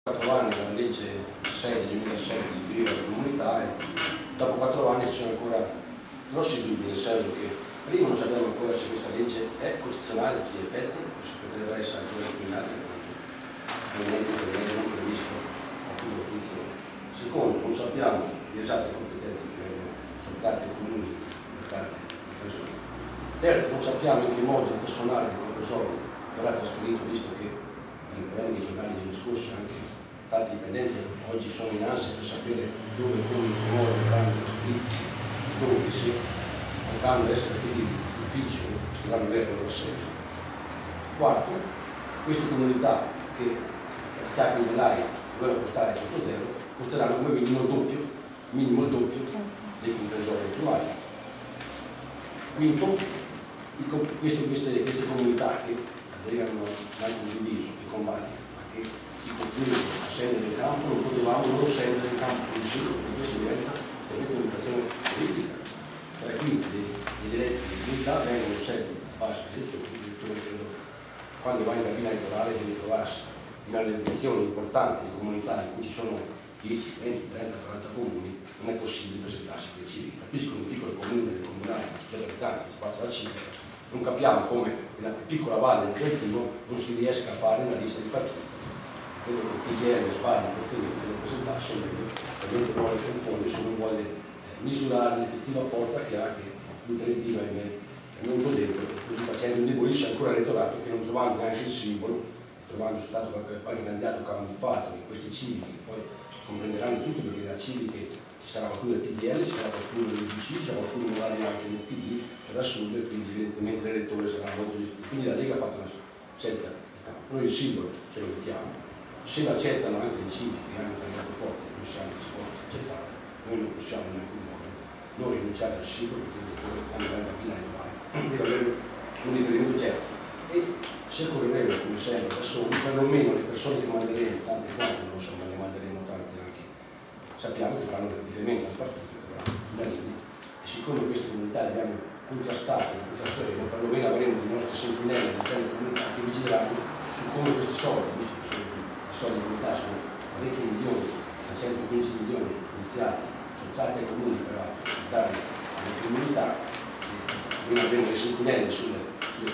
4 anni dalla legge 6 del 2007 di diritto della comunità, e dopo 4 anni ci sono ancora grossi dubbi, nel senso che prima non sappiamo ancora se questa legge è costituzionale a tutti gli effetti o se potrebbe essere ancora incriminata con elementi che non previsto appunto la Costituzione. Secondo, non sappiamo le esatte competenze che vengono sottratte ai comuni da parte del comprensorio. Terzo, non sappiamo in che modo il personale del comprensorio verrà trasferito, visto che nei problemi dei giornali degli scorsi anche tanti dipendenti oggi sono in ansia per sapere dove, come, in che modo verranno trasferiti, dove, se potranno essere figli d'ufficio, se dovranno avere il loro senso. Quarto, queste comunità che chiacchiere dell'AI dovrebbero costare costo zero, costeranno come minimo il doppio dei comprensori attuali. Quinto, queste comunità che legano mai condiviso, che combattono, che si costruiscono a scendere in campo, non potevamo non scendere in campo con il singolo, perché questo diventa un'indicazione politica. 3/5 degli eletti di comunità vengono scelti a base di elettori. Quando va in cabina elettorale deve trovarsi in una legislazione importante di comunità in cui ci sono 10, 20, 30, 40 comuni, non è possibile presentarsi per i civici. Capisco in un piccolo comune del comunale, che ha abitanti, si faccia la cifra, non capiamo come nella piccola valle del Trentino non si riesca a fare una lista di partiti. Credo che il PGR sbagli fortemente nel presentarsi, ovviamente vuole confondere se non vuole misurare l'effettiva forza che ha, che in Trentino è molto debole, così facendo indebolisce ancora l'elettorato che non trovando neanche il simbolo, trovando soltanto qualche candidato camuffato in questi civici che poi comprenderanno tutto, perché da civiche ci sarà qualcuno del PDL, ci sarà qualcuno del DC, ci sarà qualcuno magari anche del PD, per assurdo, e quindi evidentemente l'elettore sarà molto difficile. Quindi la Lega ha fatto una scelta di campo. Noi il simbolo ce lo mettiamo, se lo accettano anche i civici che hanno un candidato forte, noi siamo disposti a accettare, noi non possiamo in alcun modo non rinunciare al simbolo, perché l'elettore hanno una cabina elettorale, deve avere un riferimento certo. E se correremo come sempre da soli, perlomeno le persone che manderemo, tante quante non so, ma ne manderemo tante anche, sappiamo che faranno riferimento al partito che avrà una linea, e siccome queste comunità le abbiamo contrastate, le contrasteremo, perlomeno avremo le nostre sentinelle all'interno delle comunità che vigileranno su come questi soldi, visto che i soldi di comunità sono parecchi milioni, 115 milioni iniziali, sottratti ai comuni per dare alle comunità, e noi avremo le sentinelle sulle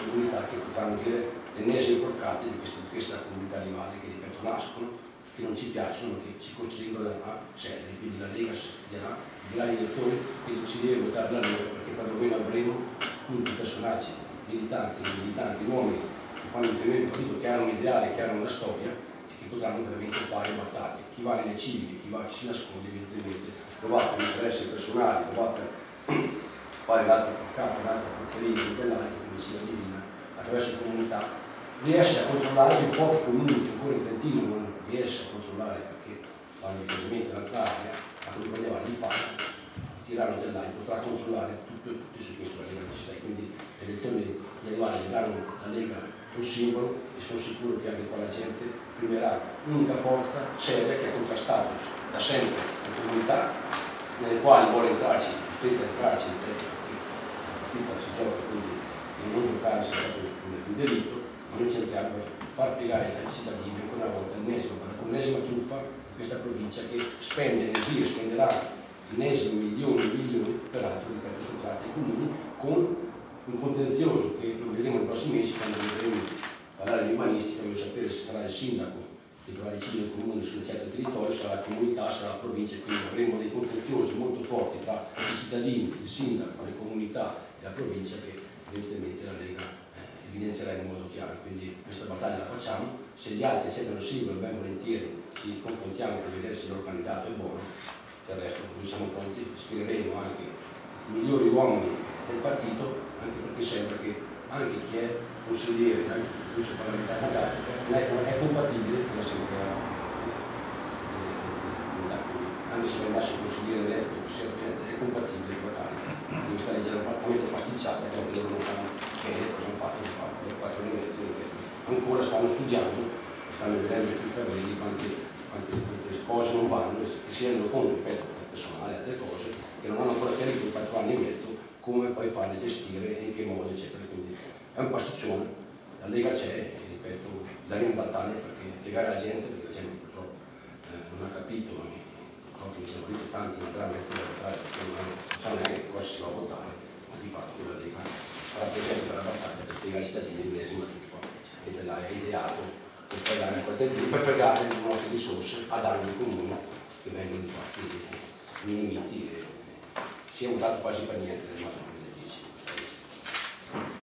comunità che potranno dire l'ennesimo porcate di questa comunità rivale che, ripeto, nascono, che non ci piacciono, che ci costringono a cedere. Quindi la Lega dirà agli elettori che si deve votare la Lega, perché perlomeno avremo tutti i personaggi militanti, uomini che fanno riferimento al partito, che hanno un ideale, che hanno una storia e che potranno veramente fare battaglie. Chi va nelle civiche, chi va, chi si nasconde, evidentemente lo va per interessi personali, lo va per fare l'altra porcata, l'altra porcheria dell'aria, come si divina, attraverso comunità, riesce a controllare i pochi comuni che ancora in Trentino non riesce a controllare, perché fanno riferimento all'altra area, a quello che gli fanno, tirano dell'aria, potrà controllare tutti su questo la Lega ci sta. Quindi le elezioni rivali daranno alla Lega un simbolo, e sono sicuro che anche qua la gente primerà l'unica forza seria che ha contrastato da sempre le comunità nelle quali vuole entrarci, entrarci in tempo, perché la partita si gioca, quindi non giocare sia come un delitto, ma noi cerchiamo per far piegare ai cittadini ancora una volta l'ennesima truffa di questa provincia che spende energie, spenderà ennesimi milioni, peraltro, ripeto, sottratti ai comuni, con un contenzioso che lo vedremo nei prossimi mesi quando vedremo parlare di urbanistica. Voglio sapere se sarà il sindaco che dovrà decidere il comune su un certo territorio, sarà la comunità, sarà la provincia, quindi avremo dei contenziosi molto forti tra i cittadini, il sindaco, le comunità e la provincia, che evidentemente la Lega evidenzierà in modo chiaro. Quindi questa battaglia la facciamo, se gli altri accettano il singolo, ben volentieri ci confrontiamo per vedere se il loro candidato è buono, del resto noi siamo pronti, schiereremo anche i migliori uomini del partito, anche perché sembra che anche chi è consigliere, anche chi è parlamentare, è compatibile con l'assemblea della comunità, anche se venisse consigliere eletto, sia gente, è compatibile con la carica. Questa legge è praticamente pasticciata, che anche loro non sanno bene cosa hanno fatto per 4 anni e mezzo, che ancora stanno studiando, stanno vedendo sui capelli quante cose non vanno, e si rendono conto, ripeto, per personale, altre cose, che non hanno ancora chiarito in 4 anni e mezzo come poi farle gestire e in che modo, eccetera. Quindi è un pasticcione, la Lega c'è, e ripeto, daremo battaglia perché spiegare alla gente, perché la gente purtroppo quindi sono visto tanti naturalmente da votare, perché non sanno neanche cosa si va a votare, ma di fatto la Lega rappresenta la battaglia per spiegare ai cittadini l'ennesima truffa che te l'hai ideato per fregare le nostre risorse a danno dei comuni che vengono infatti diminuiti e si è votato quasi per niente nel maggioranza.